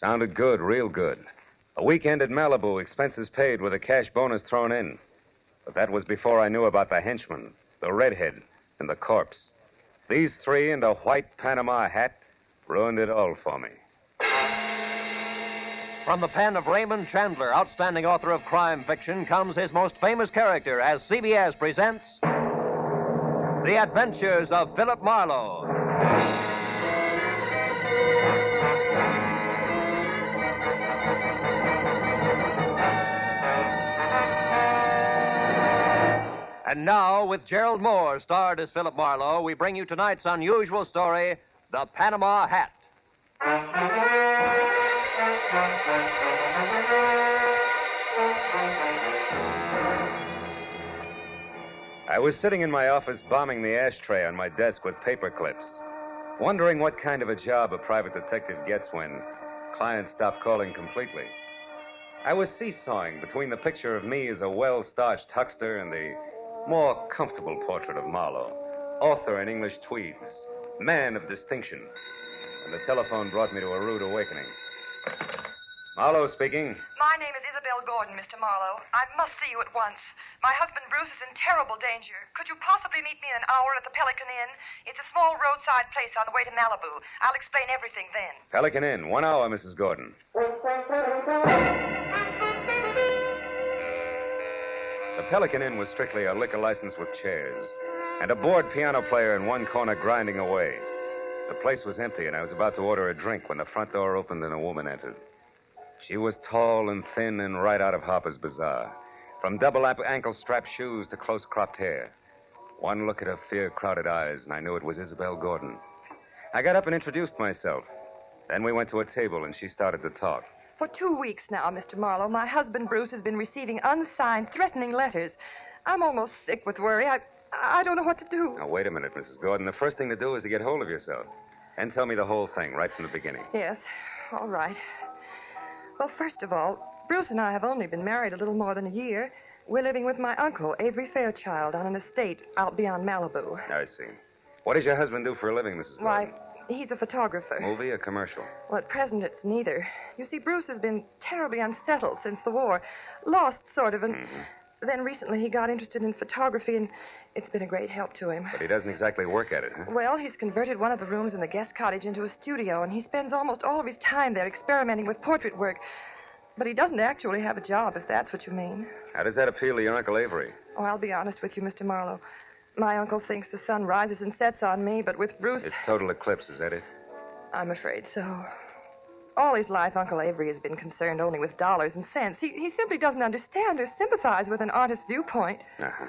Sounded good, real good. A weekend at Malibu, expenses paid with a cash bonus thrown in. But that was before I knew about the henchman, the redhead, and the corpse. These three and a white Panama hat ruined it all for me. From the pen of Raymond Chandler, outstanding author of crime fiction, comes his most famous character as CBS presents The Adventures of Philip Marlowe. And now, with Gerald Moore starred as Philip Marlowe, we bring you tonight's unusual story, The Panama Hat. I was sitting in my office bombing the ashtray on my desk with paper clips, wondering what kind of a job a private detective gets when clients stop calling completely. I was seesawing between the picture of me as a well-starched huckster and the more comfortable portrait of Marlowe, author in English tweeds, man of distinction. And the telephone brought me to a rude awakening. Marlowe speaking. My name is Isabel Gordon, Mr. Marlowe. I must see you at once. My husband Bruce is in terrible danger. Could you possibly meet me in an hour at the Pelican Inn? It's a small roadside place on the way to Malibu. I'll explain everything then. Pelican Inn, 1 hour, Mrs. Gordon. The Pelican Inn was strictly a liquor license with chairs, and a bored piano player in one corner grinding away. The place was empty, and I was about to order a drink when the front door opened and a woman entered. She was tall and thin and right out of Harper's Bazaar, from double ankle-strap shoes to close-cropped hair. One look at her fear-crowded eyes, and I knew it was Isabel Gordon. I got up and introduced myself. Then we went to a table, and she started to talk. For 2 weeks now, Mr. Marlowe, my husband Bruce has been receiving unsigned, threatening letters. I'm almost sick with worry. I don't know what to do. Now, wait a minute, Mrs. Gordon. The first thing to do is to get hold of yourself. And tell me the whole thing right from the beginning. Yes, all right. Well, first of all, Bruce and I have only been married a little more than a year. We're living with my uncle, Avery Fairchild, on an estate out beyond Malibu. I see. What does your husband do for a living, Mrs. Gordon? Why, he's a photographer. Movie or commercial? Well, at present, it's neither. You see, Bruce has been terribly unsettled since the war. Lost, sort of, and then recently he got interested in photography, and it's been a great help to him. But he doesn't exactly work at it, huh? Well, he's converted one of the rooms in the guest cottage into a studio, and he spends almost all of his time there experimenting with portrait work. But he doesn't actually have a job, if that's what you mean. How does that appeal to your Uncle Avery? Oh, I'll be honest with you, Mr. Marlowe. My uncle thinks the sun rises and sets on me, but with Bruce... It's total eclipse, is that it? I'm afraid so. All his life, Uncle Avery has been concerned only with dollars and cents. He simply doesn't understand or sympathize with an artist's viewpoint. Uh-huh.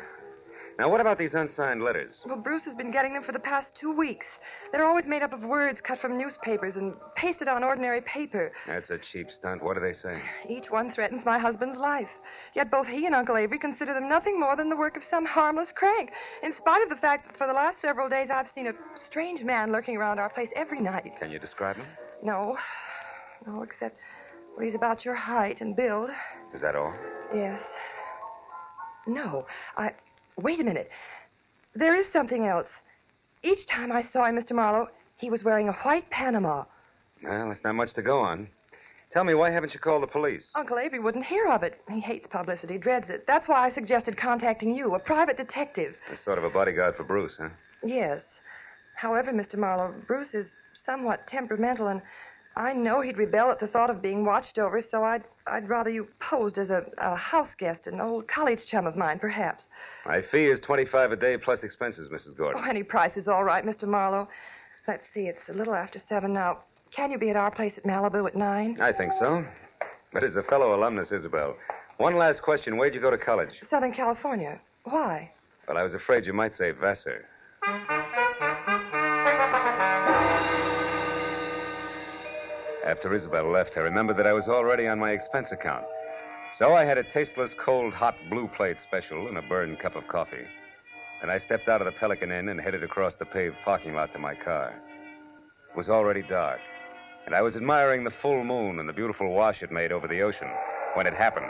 Now, what about these unsigned letters? Well, Bruce has been getting them for the past 2 weeks. They're always made up of words cut from newspapers and pasted on ordinary paper. That's a cheap stunt. What do they say? Each one threatens my husband's life. Yet both he and Uncle Avery consider them nothing more than the work of some harmless crank, in spite of the fact that for the last several days I've seen a strange man lurking around our place every night. Can you describe him? No, except well, he's about your height and build. Is that all? Yes. No, Wait a minute. There is something else. Each time I saw him, Mr. Marlowe, he was wearing a white Panama. Well, that's not much to go on. Tell me, why haven't you called the police? Uncle Avery wouldn't hear of it. He hates publicity, dreads it. That's why I suggested contacting you, a private detective. That's sort of a bodyguard for Bruce, huh? Yes. However, Mr. Marlowe, Bruce is somewhat temperamental, and I know he'd rebel at the thought of being watched over, so I'd rather you posed as a house guest, an old college chum of mine, perhaps. My fee is $25 a day plus expenses, Mrs. Gordon. Oh, any price is all right, Mr. Marlowe. Let's see, it's a little after 7 now. Can you be at our place at Malibu at 9? I think so. But as a fellow alumnus, Isabel, one last question. Where'd you go to college? Southern California. Why? Well, I was afraid you might say Vassar. After Isabel left, I remembered that I was already on my expense account. So I had a tasteless, cold, hot blue plate special and a burned cup of coffee. Then I stepped out of the Pelican Inn and headed across the paved parking lot to my car. It was already dark, and I was admiring the full moon and the beautiful wash it made over the ocean when it happened.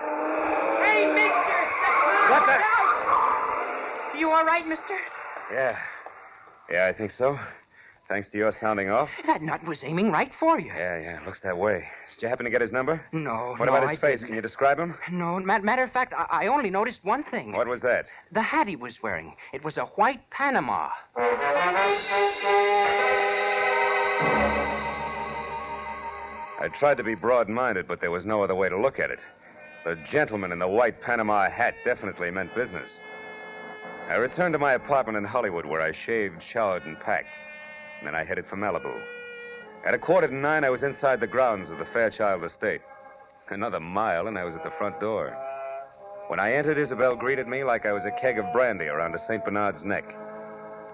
Hey, mister! What the... You all right, mister? Yeah, I think so. Thanks to your sounding off? That nut was aiming right for you. Yeah, looks that way. Did you happen to get his number? No, What about no, his I face? didn't. Can you describe him? No, matter of fact, I only noticed one thing. What was that? The hat he was wearing. It was a white Panama. I tried to be broad-minded, but there was no other way to look at it. The gentleman in the white Panama hat definitely meant business. I returned to my apartment in Hollywood, where I shaved, showered, and packed. And then I headed for Malibu. At 8:45, I was inside the grounds of the Fairchild estate. Another mile, and I was at the front door. When I entered, Isabel greeted me like I was a keg of brandy around a St. Bernard's neck.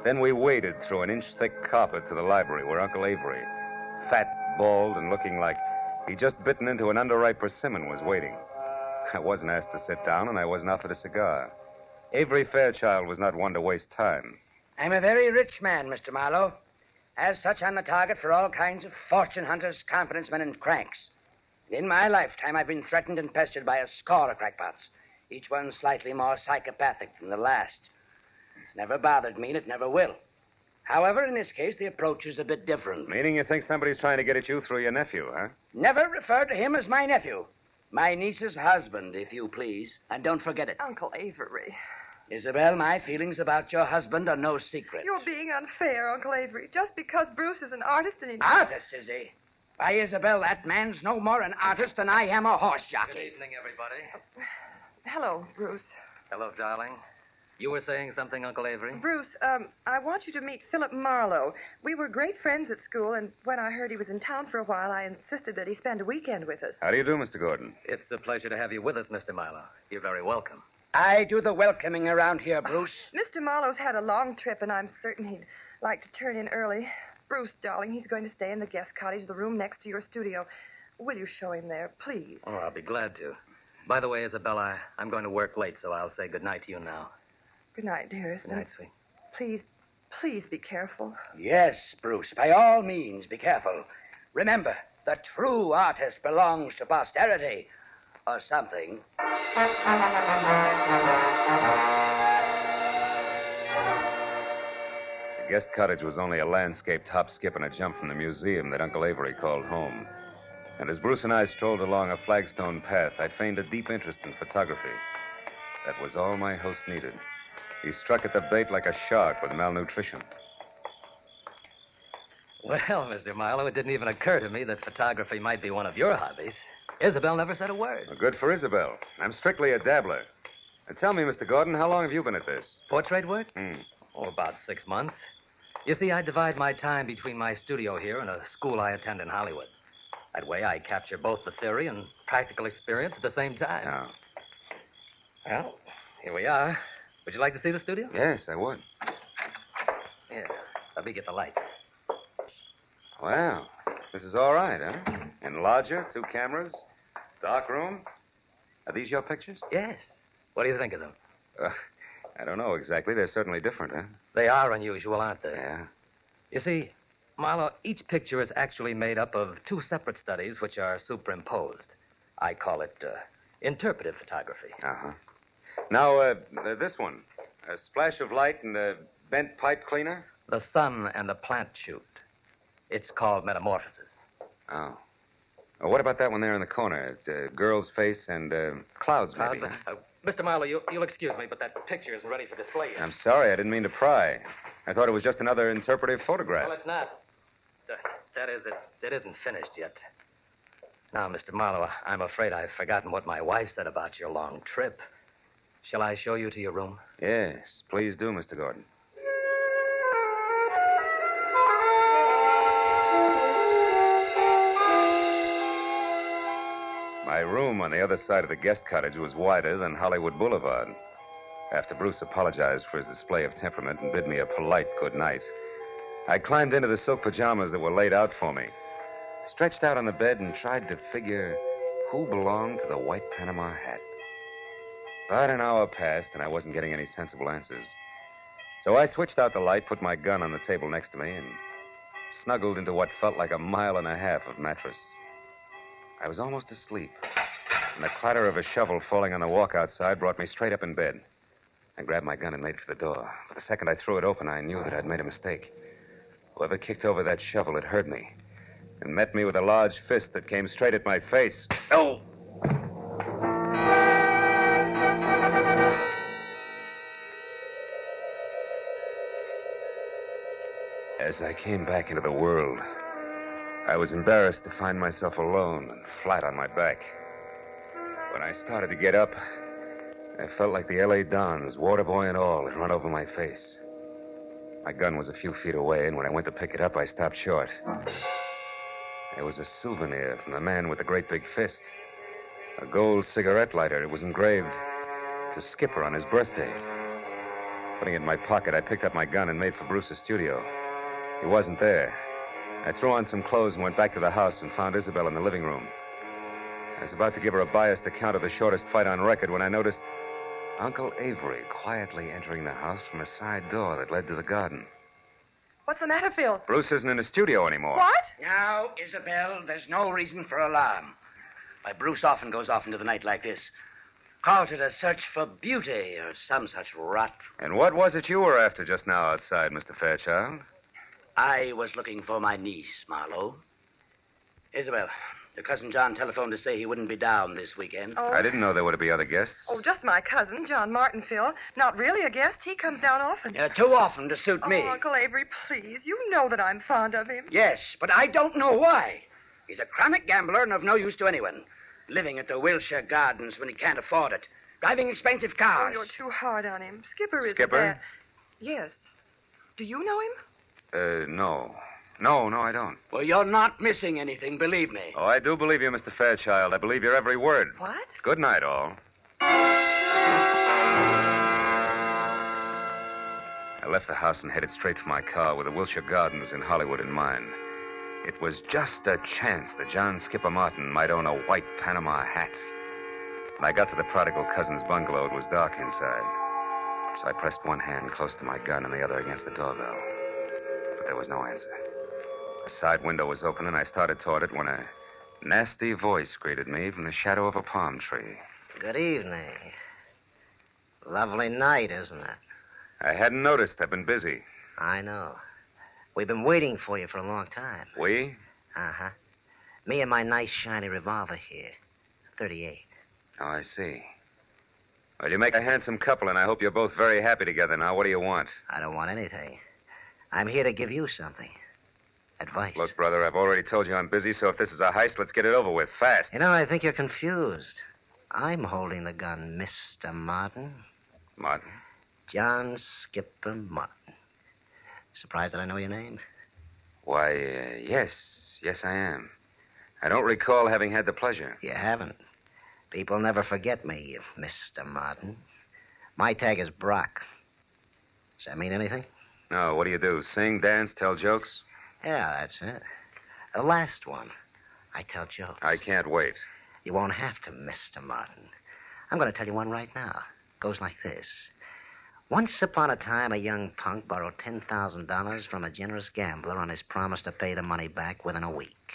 Then we waded through an inch-thick carpet to the library, where Uncle Avery, fat, bald, and looking like he'd just bitten into an underripe persimmon, was waiting. I wasn't asked to sit down, and I wasn't offered a cigar. Avery Fairchild was not one to waste time. I'm a very rich man, Mr. Marlowe. As such, I'm the target for all kinds of fortune hunters, confidence men, and cranks. In my lifetime, I've been threatened and pestered by a score of crackpots, each one slightly more psychopathic than the last. It's never bothered me, and it never will. However, in this case, the approach is a bit different. Meaning you think somebody's trying to get at you through your nephew, huh? Never refer to him as my nephew. My niece's husband, if you please. And don't forget it. Uncle Avery. Isabel, my feelings about your husband are no secret. You're being unfair, Uncle Avery. Just because Bruce is an artist and he... Artist, is he? Why, Isabel, that man's no more an artist than I am a horse jockey. Good evening, everybody. Hello, Bruce. Hello, darling. You were saying something, Uncle Avery? Bruce, I want you to meet Philip Marlowe. We were great friends at school, and when I heard he was in town for a while, I insisted that he spend a weekend with us. How do you do, Mr. Gordon? It's a pleasure to have you with us, Mr. Marlowe. You're very welcome. I do the welcoming around here, Bruce. Mr. Marlowe's had a long trip, and I'm certain he'd like to turn in early. Bruce, darling, he's going to stay in the guest cottage, the room next to your studio. Will you show him there, please? Oh, I'll be glad to. By the way, Isabella, I'm going to work late, so I'll say good night to you now. Good night, dearest. Good night, sweet. Please be careful. Yes, Bruce, by all means, be careful. Remember, the true artist belongs to posterity. Or something. The guest cottage was only a landscaped hop, skip, and a jump from the museum that Uncle Avery called home. And as Bruce and I strolled along a flagstone path, I feigned a deep interest in photography. That was all my host needed. He struck at the bait like a shark with malnutrition. Well, Mr. Marlowe, it didn't even occur to me that photography might be one of your hobbies. Isabel never said a word. Well, good for Isabel. I'm strictly a dabbler. Now, tell me, Mr. Gordon, how long have you been at this? Portrait work? Oh, about 6 months. You see, I divide my time between my studio here and a school I attend in Hollywood. That way, I capture both the theory and practical experience at the same time. Oh. Well, here we are. Would you like to see the studio? Yes, I would. Here, let me get the lights. Well, this is all right, huh? Enlarger, 2 cameras, dark room. Are these your pictures? Yes. What do you think of them? I don't know exactly. They're certainly different, huh? They are unusual, aren't they? Yeah. You see, Marlowe, each picture is actually made up of 2 separate studies which are superimposed. I call it interpretive photography. Uh-huh. Now, this one. A splash of light and a bent pipe cleaner? The sun and the plant shoot. It's called metamorphosis. Oh. What about that one there in the corner? Girl's face and clouds, maybe. Mr. Marlowe, you'll excuse me, but that picture isn't ready for display yet. I'm sorry. I didn't mean to pry. I thought it was just another interpretive photograph. Well, it's not. That is, it isn't finished yet. Now, Mr. Marlowe, I'm afraid I've forgotten what my wife said about your long trip. Shall I show you to your room? Yes, please do, Mr. Gordon. My room on the other side of the guest cottage was wider than Hollywood Boulevard. After Bruce apologized for his display of temperament and bid me a polite good night, I climbed into the silk pajamas that were laid out for me, stretched out on the bed, and tried to figure who belonged to the white Panama hat. But an hour passed, and I wasn't getting any sensible answers. So I switched out the light, put my gun on the table next to me, and snuggled into what felt like 1.5 miles of mattress. I was almost asleep, and the clatter of a shovel falling on the walk outside brought me straight up in bed. I grabbed my gun and made for the door. But the second I threw it open, I knew that I'd made a mistake. Whoever kicked over that shovel had hurt me and met me with a large fist that came straight at my face. Oh! As I came back into the world, I was embarrassed to find myself alone and flat on my back. When I started to get up, I felt like the L.A. Dons, water boy and all, had run over my face. My gun was a few feet away, and when I went to pick it up, I stopped short. There was a souvenir from the man with the great big fist. A gold cigarette lighter. It was engraved to Skipper on his birthday. Putting it in my pocket, I picked up my gun and made for Bruce's studio. He wasn't there. I threw on some clothes and went back to the house and found Isabel in the living room. I was about to give her a biased account of the shortest fight on record when I noticed Uncle Avery quietly entering the house from a side door that led to the garden. What's the matter, Phil? Bruce isn't in the studio anymore. What? Now, Isabel, there's no reason for alarm. Why, Bruce often goes off into the night like this. Called it a search for beauty or some such rot. And what was it you were after just now outside, Mr. Fairchild? I was looking for my niece, Marlowe. Isabel, your cousin John telephoned to say he wouldn't be down this weekend. Oh. I didn't know there were to be other guests. Oh, just my cousin, John Martin, Phil. Not really a guest. He comes down often. Too often to suit me. Oh, Uncle Avery, please. You know that I'm fond of him. Yes, but I don't know why. He's a chronic gambler and of no use to anyone. Living at the Wilshire Gardens when he can't afford it. Driving expensive Oh, cars. you're too hard on him. Skipper is Skipper? Yes. Do you know him? No. No, I don't. Well, you're not missing anything, believe me. Oh, I do believe you, Mr. Fairchild. I believe your every word. What? Good night, all. I left the house and headed straight for my car with the Wilshire Gardens in Hollywood in mind. It was just a chance that John Skipper Martin might own a white Panama hat. When I got to the prodigal cousin's bungalow, it was dark inside. So I pressed one hand close to my gun and the other against the doorbell. But there was no answer. A side window was open, and I started toward it when a nasty voice greeted me from the shadow of a palm tree. Good evening. Lovely night, isn't it? I hadn't noticed. I've been busy. I know. We've been waiting for you for a long time. We? Uh-huh. Me and my nice shiny revolver here. 38. Oh, I see. Well, you make a handsome couple, and I hope you're both very happy together now. What do you want? I don't want anything. I'm here to give you something. Advice. Look, brother, I've already told you I'm busy, so if this is a heist, let's get it over with, fast. You know, I think you're confused. I'm holding the gun, Mr. Martin. Martin? John Skipper Martin. Surprised that I know your name? Why, yes. Yes, I am. I don't recall having had the pleasure. You haven't. People never forget me, Mr. Martin. My tag is Brock. Does that mean anything? No, what do you do? Sing, dance, tell jokes? Yeah, that's it. The last one. I tell jokes. I can't wait. You won't have to, Mr. Martin. I'm going to tell you one right now. Goes like this. Once upon a time, a young punk borrowed $10,000 from a generous gambler on his promise to pay the money back within a week.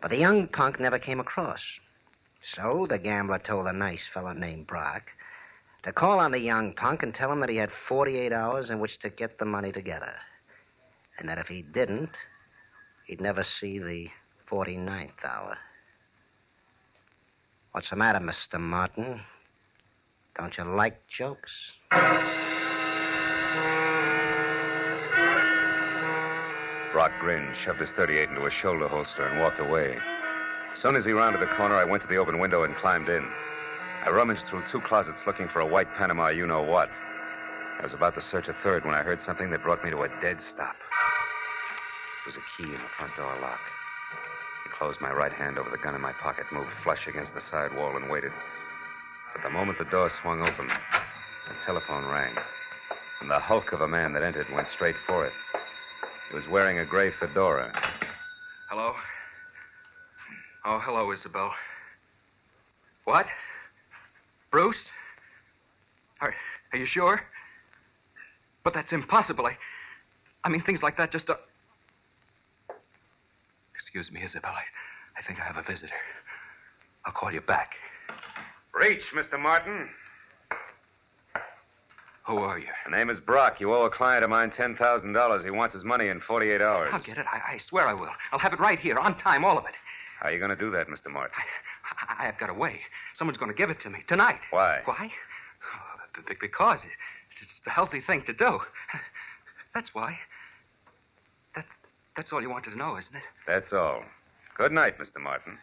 But the young punk never came across. So the gambler told a nice fellow named Brock to call on the young punk and tell him that he had 48 hours in which to get the money together. And that if he didn't, he'd never see the 49th hour. What's the matter, Mr. Martin? Don't you like jokes? Brock grinned, shoved his 38 into his shoulder holster, and walked away. As soon as he rounded the corner, I went to the open window and climbed in. I rummaged through 2 closets looking for a white Panama you-know-what. I was about to search a third when I heard something that brought me to a dead stop. It was a key in the front door lock. I closed my right hand over the gun in my pocket, moved flush against the side wall, and waited. But the moment the door swung open, the telephone rang. And the hulk of a man that entered went straight for it. He was wearing a gray fedora. Hello? Oh, hello, Isabel. What? Bruce? Are you sure? But that's impossible. I mean, things like that just don't... Excuse me, Isabel. I think I have a visitor. I'll call you back. Reach, Mr. Martin. Who are you? My name is Brock. You owe a client of mine $10,000. He wants his money in 48 hours. I'll get it. I swear I will. I'll have it right here, on time, all of it. How are you going to do that, Mr. Martin? I've got a way. Someone's going to give it to me tonight. Why? Why? Because it's the healthy thing to do. That's why. That's all you wanted to know, isn't it? That's all. Good night, Mr. Martin.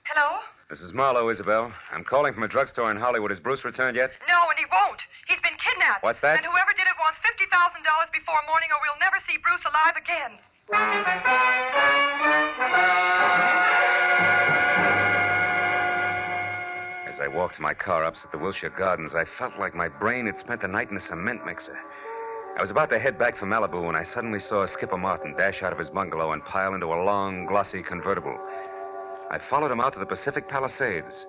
Hello? This is Marlowe, Isabel. I'm calling from a drugstore in Hollywood. Has Bruce returned yet? No, and he won't. He's been kidnapped. What's that? And whoever did it wants $50,000 before morning, or we'll never see Bruce alive again. As I walked to my car opposite the Wilshire Gardens, I felt like my brain had spent the night in a cement mixer. I was about to head back for Malibu when I suddenly saw Skipper Martin dash out of his bungalow and pile into a long, glossy convertible. I followed him out to the Pacific Palisades,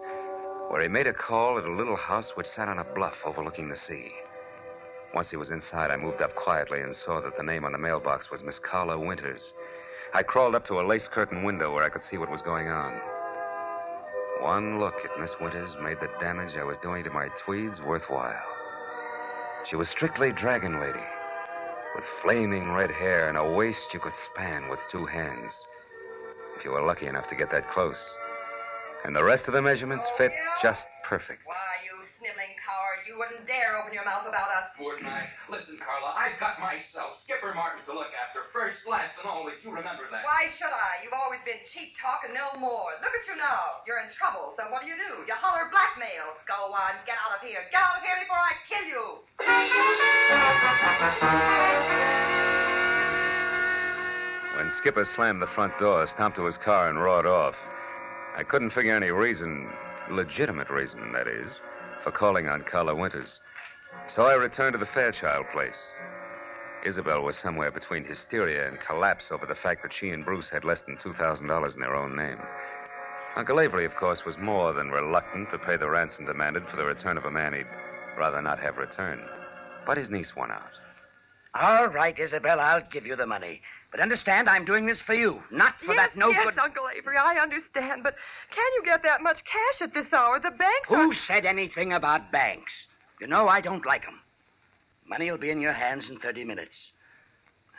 where he made a call at a little house which sat on a bluff overlooking the sea. Once he was inside, I moved up quietly and saw that the name on the mailbox was Miss Carla Winters. I crawled up to a lace curtain window where I could see what was going on. One look at Miss Winters made the damage I was doing to my tweeds worthwhile. She was strictly Dragon Lady, with flaming red hair and a waist you could span with two hands, if you were lucky enough to get that close. And the rest of the measurements fit just perfect. Why, you sniveling coward, you wouldn't dare open your mouth about us. Wouldn't I? Listen, Carla, I've got myself, Skipper Martin, to look after. First, last, and always. You remember that. Why should I? You've always been cheap talk and no more. Look at you now. You're in trouble, so what do? You holler blackmail. Go on, get out of here. Get out of here before I kill you. When Skipper slammed the front door, stomped to his car, and roared off, I couldn't figure any reason, legitimate reason, that is, for calling on Carla Winters. So I returned to the Fairchild place. Isabel was somewhere between hysteria and collapse over the fact that she and Bruce had less than $2,000 in their own name. Uncle Avery, of course, was more than reluctant to pay the ransom demanded for the return of a man he'd rather not have returned. But his niece won out. All right, Isabel, I'll give you the money. But understand, I'm doing this for you, not for that no yes, good... Yes, Uncle Avery, I understand, but can you get that much cash at this hour? The banks are... Who said anything about banks? You know I don't like them. Money will be in your hands in 30 minutes.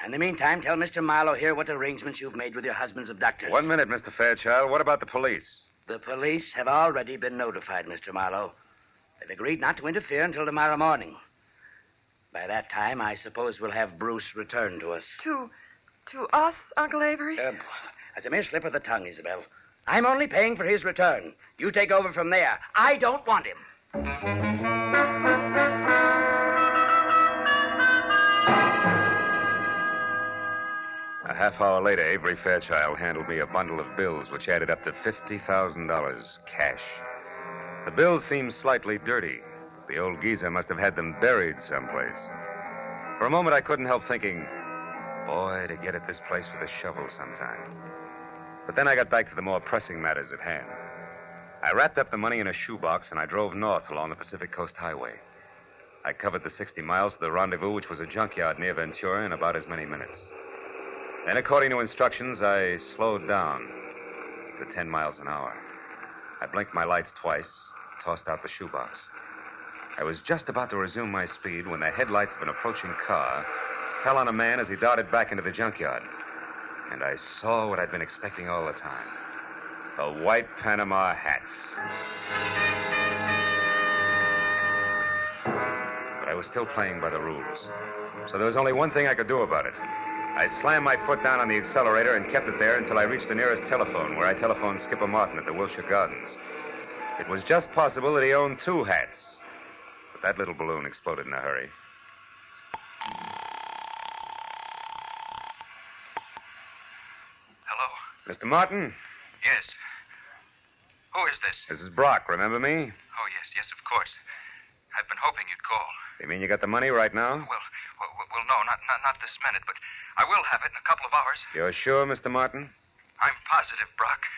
In the meantime, tell Mr. Marlowe here what arrangements you've made with your husband's abductors. 1 minute, Mr. Fairchild. What about the police? The police have already been notified, Mr. Marlowe. They've agreed not to interfere until tomorrow morning. By that time, I suppose we'll have Bruce return to us. To us, Uncle Avery? That's a mere slip of the tongue, Isabel. I'm only paying for his return. You take over from there. I don't want him. A half hour later, Avery Fairchild handed me a bundle of bills which added up to $50,000 cash. The bills seemed slightly dirty. The old geezer must have had them buried someplace. For a moment, I couldn't help thinking, boy, to get at this place with a shovel sometime. But then I got back to the more pressing matters at hand. I wrapped up the money in a shoebox, and I drove north along the Pacific Coast Highway. I covered the 60 miles to the rendezvous, which was a junkyard near Ventura, in about as many minutes. Then, according to instructions, I slowed down to 10 miles an hour. I blinked my lights twice, tossed out the shoebox. I was just about to resume my speed when the headlights of an approaching car fell on a man as he darted back into the junkyard. And I saw what I'd been expecting all the time. The white Panama hat. But I was still playing by the rules. So there was only one thing I could do about it. I slammed my foot down on the accelerator and kept it there until I reached the nearest telephone, where I telephoned Skipper Martin at the Wilshire Gardens. It was just possible that he owned two hats. But that little balloon exploded in a hurry. Hello? Mr. Martin? Yes. Who is this? This is Brock, remember me? Oh, yes, of course. I've been hoping you'd call. You mean you got the money right now? Well, no, not this minute, but I will have it in a couple of hours. You're sure, Mr. Martin? I'm positive, Brock.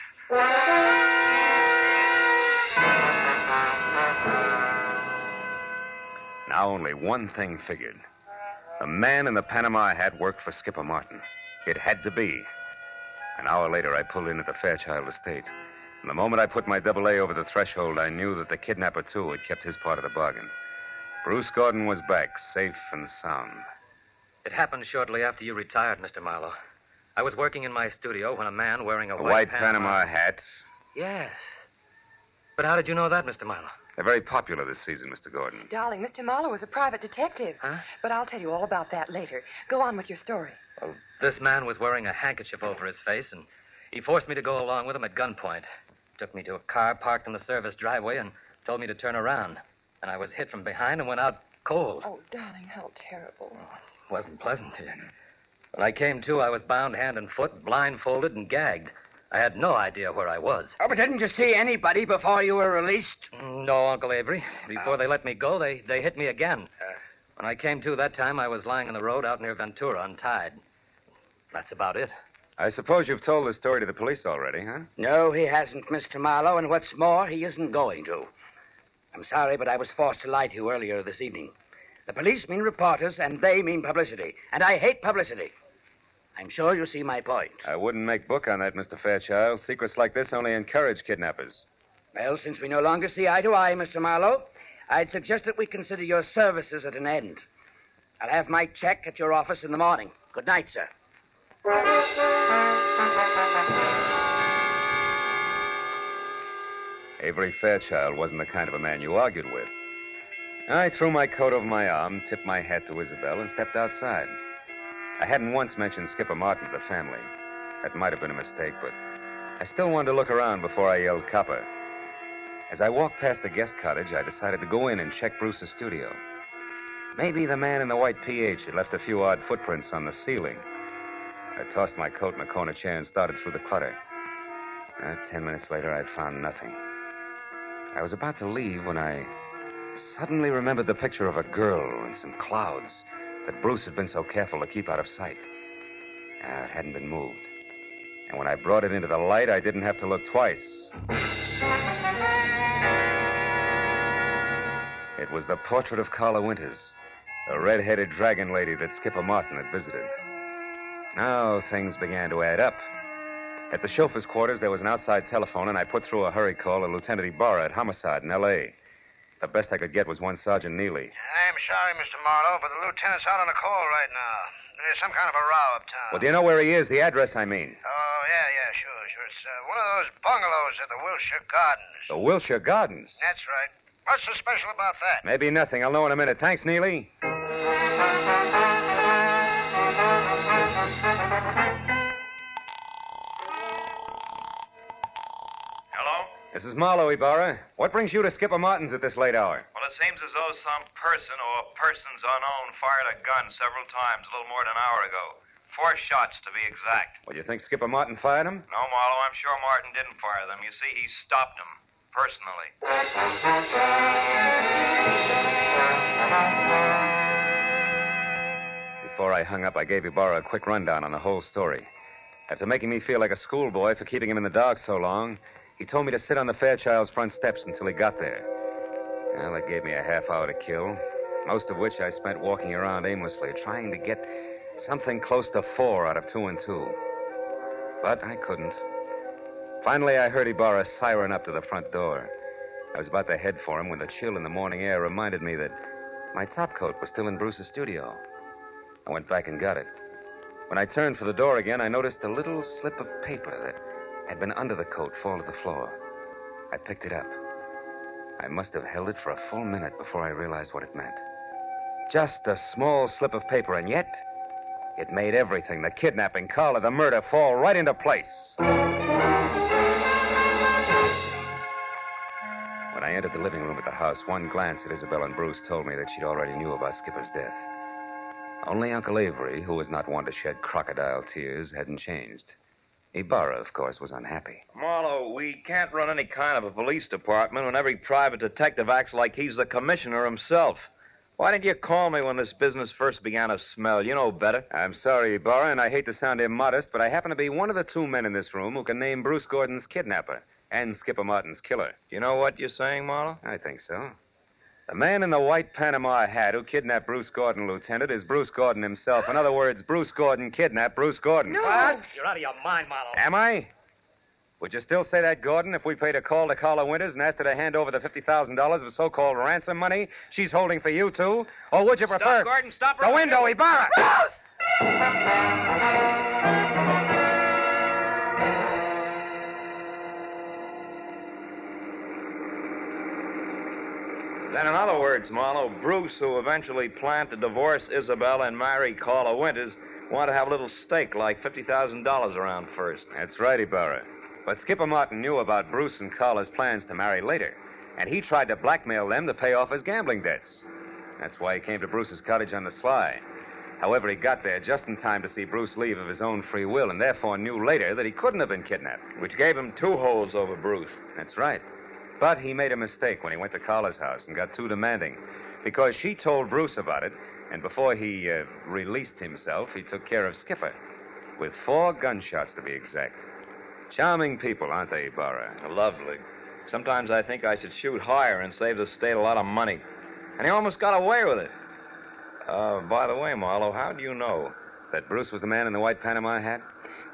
Now only one thing figured. The man in the Panama hat worked for Skipper Martin. It had to be. An hour later, I pulled in at the Fairchild estate. And the moment I put my AA over the threshold, I knew that the kidnapper, too, had kept his part of the bargain. Bruce Gordon was back, safe and sound. It happened shortly after you retired, Mr. Marlowe. I was working in my studio when a man wearing a white Panama hat. Yes. But how did you know that, Mr. Marlowe? They're very popular this season, Mr. Gordon. Darling, Mr. Marlowe was a private detective. Huh? But I'll tell you all about that later. Go on with your story. Well, this man was wearing a handkerchief over his face, and he forced me to go along with him at gunpoint. Took me to a car parked in the service driveway and told me to turn around. And I was hit from behind and went out cold. Oh, darling, how terrible. It wasn't pleasant to you. When I came to, I was bound hand and foot, blindfolded, and gagged. I had no idea where I was. Oh, but didn't you see anybody before you were released? No, Uncle Avery. Before they let me go, they hit me again. When I came to that time, I was lying on the road out near Ventura, untied. That's about it. I suppose you've told the story to the police already, huh? No, he hasn't, Mr. Marlowe, and what's more, he isn't going to. I'm sorry, but I was forced to lie to you earlier this evening. The police mean reporters, and they mean publicity. And I hate publicity. I'm sure you see my point. I wouldn't make book on that, Mr. Fairchild. Secrets like this only encourage kidnappers. Well, since we no longer see eye to eye, Mr. Marlowe, I'd suggest that we consider your services at an end. I'll have my check at your office in the morning. Good night, sir. Avery Fairchild wasn't the kind of a man you argued with. I threw my coat over my arm, tipped my hat to Isabel, and stepped outside. I hadn't once mentioned Skipper Martin to the family. That might have been a mistake, but I still wanted to look around before I yelled copper. As I walked past the guest cottage, I decided to go in and check Bruce's studio. Maybe the man in the white PH had left a few odd footprints on the ceiling. I tossed my coat in a corner chair and started through the clutter. 10 minutes later, I'd found nothing. I was about to leave when I suddenly remembered the picture of a girl in some clouds that Bruce had been so careful to keep out of sight. It hadn't been moved. And when I brought it into the light, I didn't have to look twice. It was the portrait of Carla Winters, the red-headed dragon lady that Skipper Martin had visited. Now things began to add up. At the chauffeur's quarters, there was an outside telephone, and I put through a hurry call to Lieutenant Ibarra at Homicide in L.A. The best I could get was one Sergeant Neely. I'm sorry, Mr. Marlowe, but the lieutenant's out on a call right now. There's some kind of a row uptown. Well, do you know where he is? The address, I mean. Oh, yeah, sure. It's one of those bungalows at the Wilshire Gardens. The Wilshire Gardens? That's right. What's so special about that? Maybe nothing. I'll know in a minute. Thanks, Neely. This is Marlowe, Ibarra. What brings you to Skipper Martin's at this late hour? Well, it seems as though some person or persons unknown fired a gun several times a little more than an hour ago. 4 shots, to be exact. Well, you think Skipper Martin fired them? No, Marlowe, I'm sure Martin didn't fire them. You see, he stopped them, personally. Before I hung up, I gave Ibarra a quick rundown on the whole story. After making me feel like a schoolboy for keeping him in the dark so long, he told me to sit on the Fairchild's front steps until he got there. Well, it gave me a half hour to kill, most of which I spent walking around aimlessly, trying to get something close to 4 out of 2 and 2. But I couldn't. Finally, I heard Ibarra siren up to the front door. I was about to head for him when the chill in the morning air reminded me that my topcoat was still in Bruce's studio. I went back and got it. When I turned for the door again, I noticed a little slip of paper that had been under the coat fall to the floor. I picked it up. I must have held it for a full minute before I realized what it meant. Just a small slip of paper, and yet it made everything, the kidnapping, Carla, the murder, fall right into place. When I entered the living room at the house, one glance at Isabel and Bruce told me that she'd already knew about Skipper's death. Only Uncle Avery, who was not one to shed crocodile tears, hadn't changed. Ibarra, of course, was unhappy. Marlowe, we can't run any kind of a police department when every private detective acts like he's the commissioner himself. Why didn't you call me when this business first began to smell? You know better. I'm sorry, Ibarra, and I hate to sound immodest, but I happen to be one of the 2 men in this room who can name Bruce Gordon's kidnapper and Skipper Martin's killer. Do you know what you're saying, Marlowe? I think so. The man in the white Panama hat who kidnapped Bruce Gordon, Lieutenant, is Bruce Gordon himself. In other words, Bruce Gordon kidnapped Bruce Gordon. No. What? You're out of your mind, Marlowe. Am I? Would you still say that, Gordon, if we paid a call to Carla Winters and asked her to hand over the $50,000 of so-called ransom money she's holding for you two? Or would you prefer... Stop, Gordon, stop The right window, Ibarra! Then, in other words, Marlowe, Bruce, who eventually planned to divorce Isabel and marry Carla Winters, wanted to have a little stake, like $50,000 around first. That's right, Ibarra. But Skipper Martin knew about Bruce and Carla's plans to marry later, and he tried to blackmail them to pay off his gambling debts. That's why he came to Bruce's cottage on the sly. However, he got there just in time to see Bruce leave of his own free will, and therefore knew later that he couldn't have been kidnapped. Which gave him two holds over Bruce. That's right. But he made a mistake when he went to Carla's house and got too demanding, because she told Bruce about it, and before he released himself, he took care of Skipper, with 4 gunshots to be exact. Charming people, aren't they, Ibarra? Lovely. Sometimes I think I should shoot higher and save the state a lot of money. And he almost got away with it. By the way, Marlowe, how do you know? That Bruce was the man in the white Panama hat?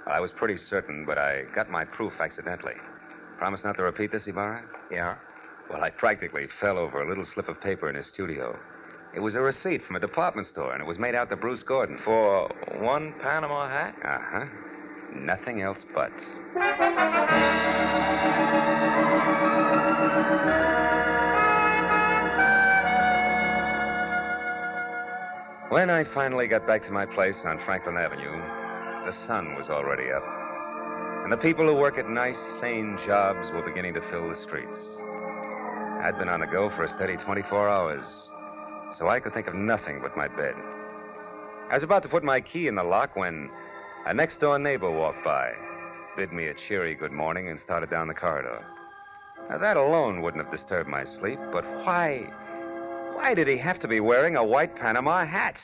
Well, I was pretty certain, but I got my proof accidentally. Promise not to repeat this, Ibarra? Yeah? Well, I practically fell over a little slip of paper in his studio. It was a receipt from a department store, and it was made out to Bruce Gordon. For 1 Panama hat? Uh-huh. Nothing else but. When I finally got back to my place on Franklin Avenue, the sun was already up. And the people who work at nice, sane jobs were beginning to fill the streets. I'd been on the go for a steady 24 hours, so I could think of nothing but my bed. I was about to put my key in the lock when a next-door neighbor walked by, bid me a cheery good morning, and started down the corridor. Now, that alone wouldn't have disturbed my sleep, but why did he have to be wearing a white Panama hat?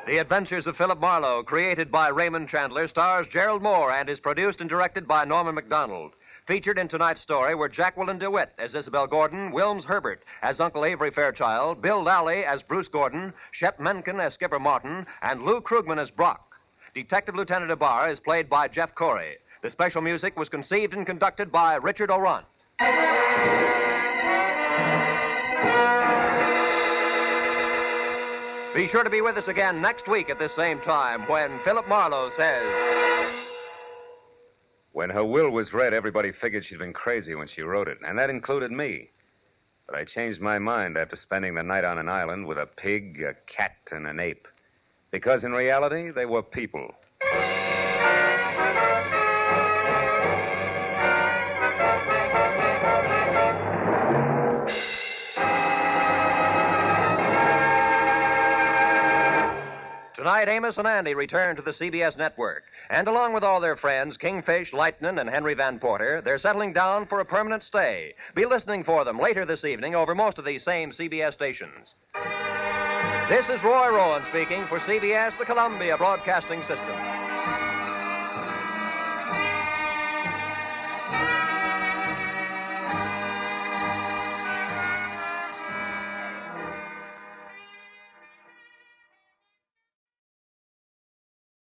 The Adventures of Philip Marlowe, created by Raymond Chandler, stars Gerald Moore and is produced and directed by Norman MacDonald. Featured in tonight's story were Jacqueline DeWitt as Isabel Gordon, Wilms Herbert as Uncle Avery Fairchild, Bill Lally as Bruce Gordon, Shep Menken as Skipper Martin, and Lou Krugman as Brock. Detective Lieutenant Ibarra is played by Jeff Corey. The special music was conceived and conducted by Richard Orant. Be sure to be with us again next week at this same time when Philip Marlowe says... When her will was read, everybody figured she'd been crazy when she wrote it, and that included me. But I changed my mind after spending the night on an island with a pig, a cat, and an ape. Because in reality, they were people. Tonight, Amos and Andy return to the CBS network. And along with all their friends, Kingfish, Lightnin, and Henry Van Porter, they're settling down for a permanent stay. Be listening for them later this evening over most of these same CBS stations. This is Roy Rowan speaking for CBS, the Columbia Broadcasting System.